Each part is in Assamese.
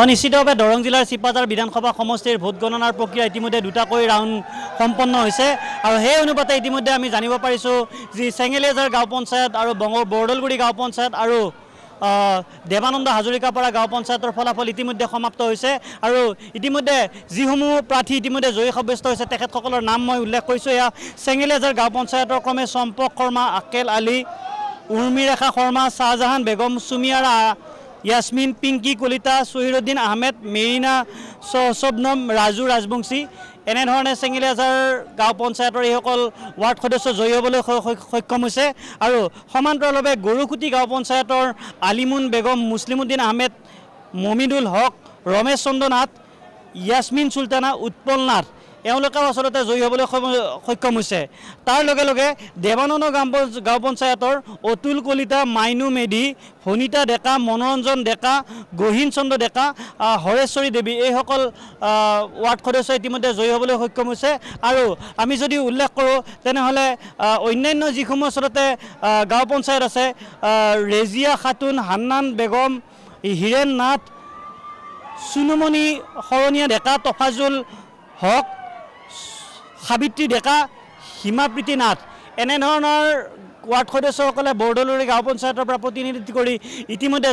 নিশ্চিতভাৱে দৰং জিলাৰ চিপাঝাৰ বিধানসভা সমষ্টিৰ ভোট গণনাৰ প্ৰক্ৰিয়া ইতিমধ্যে দুটাকৈ ৰাউণ্ড সম্পন্ন হৈছে আৰু সেই অনুপাতে ইতিমধ্যে আমি জানিব পাৰিছোঁ যে চেঙেলিয়াজাৰ গাঁও পঞ্চায়ত আৰু বৰদলগুৰি গাঁও পঞ্চায়ত আৰু দেৱানন্দ হাজৰিকাপাৰা গাঁও পঞ্চায়তৰ ফলাফল ইতিমধ্যে সমাপ্ত হৈছে আৰু ইতিমধ্যে যিসমূহ প্ৰাৰ্থী ইতিমধ্যে জয়ী সাব্যস্ত হৈছে তেখেতসকলৰ নাম মই উল্লেখ কৰিছোঁ। এয়া চেঙেলিয়াজাৰ গাঁও পঞ্চায়তৰ ক্ৰমে চম্পক শৰ্মা, আকেল আলী, উৰ্মিৰেখা শৰ্মা, শ্বাহজাহান বেগম, সুমিয়াৰা ইয়াসমিন, পিংকি কলিতা, চহিৰুদ্দিন আহমেদ, মেৰিনা শবনম, ৰাজু ৰাজবংশী এনেধৰণে চেঙেলিয়াজাৰ গাঁও পঞ্চায়তৰ এইসকল ৱাৰ্ড সদস্য জয়ী হ'বলৈ সক্ষম হৈছে আৰু সমান্তৰালভাৱে গৰুকুটি গাঁও পঞ্চায়তৰ আলিমুন বেগম, মুছলিমুদ্দিন আহমেদ, মমিদুল হক, ৰমেশ চন্দ্ৰ নাথ, ইয়াসমিন চুলতানা, উৎপল নাথ এওঁলোকেও আচলতে জয়ী হ'বলৈ সক্ষম হৈছে। তাৰ লগে লগে দেৱানন্দ গাঁও পঞ্চায়তৰ অতুল কলিতা, মাইনু মেধি, ভনিতা ডেকা, মনোৰঞ্জন ডেকা, গহীন চন্দ্ৰ ডেকা, হৰেশ্বৰী দেৱী এইসকল ৱাৰ্ড সদস্য ইতিমধ্যে জয়ী হ'বলৈ সক্ষম হৈছে আৰু আমি যদি উল্লেখ কৰোঁ তেনেহ'লে অন্যান্য যিসমূহ আচলতে গাঁও পঞ্চায়ত আছে ৰেজিয়া খাতুন, হান্নান বেগম, হীৰেণ নাথ, চুনুমণি শৰণীয়া ডেকা, তফাজুল হক, সাবিত্ৰী ডেকা, হিমাপ্ৰীতি নাথ এনেধৰণৰ ৱাৰ্ড সদস্যসকলে বৰদলগুৰি গাঁও পঞ্চায়তৰ পৰা প্ৰতিনিধিত্ব কৰি ইতিমধ্যে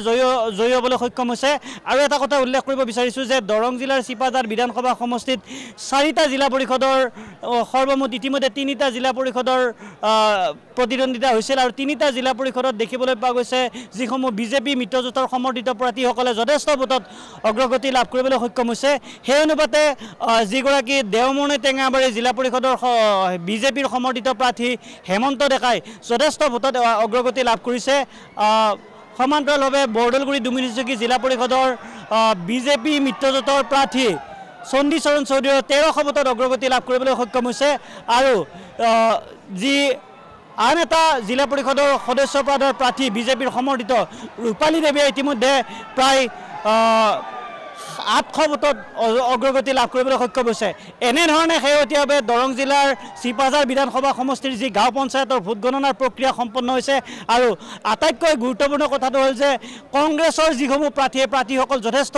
জয়ী হ'বলৈ সক্ষম হৈছে। আৰু এটা কথা উল্লেখ কৰিব বিচাৰিছোঁ যে দৰং জিলাৰ চিপাঝাৰ বিধানসভা সমষ্টিত 4টা জিলা পৰিষদৰ সৰ্বমুঠ ইতিমধ্যে 3টা জিলা পৰিষদৰ প্ৰতিদ্বন্দ্বিতা হৈছিল আৰু 3টা জিলা পৰিষদত দেখিবলৈ পোৱা গৈছে যিসমূহ বিজেপি মিত্ৰজোঁটৰ সমৰ্থিত প্ৰাৰ্থীসকলে যথেষ্ট ভোটত অগ্ৰগতি লাভ কৰিবলৈ সক্ষম হৈছে। সেই অনুপাতে যিগৰাকী দেওমুৰ্ণি টেঙাবাৰী জিলা পৰিষদৰ বিজেপিৰ সমৰ্থিত প্ৰাৰ্থী হেমন্ত ডেকাই যথেষ্ট ভোটত অগ্ৰগতি লাভ কৰিছে। সমান্তৰালভাৱে বৰদলগুৰি দুমিনিচুকী জিলা পৰিষদৰ বিজেপি মিত্ৰজোঁটৰ প্ৰাৰ্থী চণ্ডীচৰণ চৌধুৰীয়ে 1300 ভোটত অগ্ৰগতি লাভ কৰিবলৈ সক্ষম হৈছে আৰু যি আন এটা জিলা পৰিষদৰ সদস্য পদৰ প্ৰাৰ্থী বিজেপিৰ সমৰ্থিত ৰূপালী দেৱীয়ে ইতিমধ্যে প্ৰায় 800 ভোটত অগ্ৰগতি লাভ কৰিবলৈ সক্ষম হৈছে। এনেধৰণে শেহতীয়াভাৱে দৰং জিলাৰ চিপাঝাৰ বিধানসভা সমষ্টিৰ যি গাঁও পঞ্চায়তৰ ভোট গণনাৰ প্ৰক্ৰিয়া সম্পন্ন হৈছে আৰু আটাইতকৈ গুৰুত্বপূৰ্ণ কথাটো হ'ল যে কংগ্ৰেছৰ যিসমূহ প্ৰাৰ্থীসকল যথেষ্ট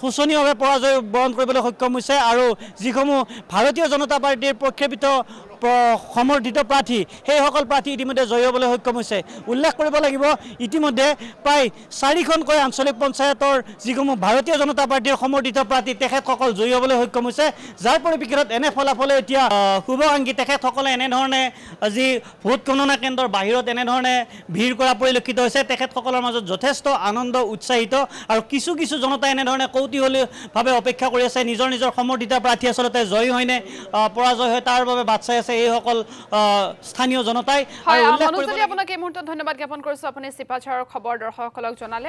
শোচনীয়ভাৱে পৰাজয় বৰণ কৰিবলৈ সক্ষম হৈছে আৰু যিসমূহ ভাৰতীয় জনতা পাৰ্টীৰ প্ৰক্ষেপিত সমৰ্থিত প্ৰাৰ্থী সেইসকল প্ৰাৰ্থী ইতিমধ্যে জয়ী হ'বলৈ সক্ষম হৈছে। উল্লেখ কৰিব লাগিব ইতিমধ্যে প্ৰায় 4খনকৈ আঞ্চলিক পঞ্চায়তৰ যিসমূহ ভাৰতীয় জনতা পাৰ্টীৰ সমৰ্থিত প্ৰাৰ্থী তেখেতসকল জয়ী হ'বলৈ সক্ষম হৈছে, যাৰ পৰিপ্ৰেক্ষিতত এনে ফলাফলে এতিয়া শুভাকাংক্ষী তেখেতসকলে এনেধৰণে যি ভোট গণনা কেন্দ্ৰৰ বাহিৰত এনেধৰণে ভিৰ কৰা পৰিলক্ষিত হৈছে। তেখেতসকলৰ মাজত যথেষ্ট আনন্দ উৎসাহিত আৰু কিছু জনতা এনেধৰণে কৌতূহলীভাৱে অপেক্ষা কৰি আছে নিজৰ সমৰ্থিত প্ৰাৰ্থী আচলতে জয়ী হয়নে পৰাজয় হয় তাৰ বাবে বাট চাই আছে এইসকল স্থানীয় জনতাই। আপোনাক এই মুহূৰ্তত ধন্যবাদ জ্ঞাপন কৰিছোঁ। আপুনি চিপাঝাৰৰ খবৰ দৰ্শকসকলক জনালে।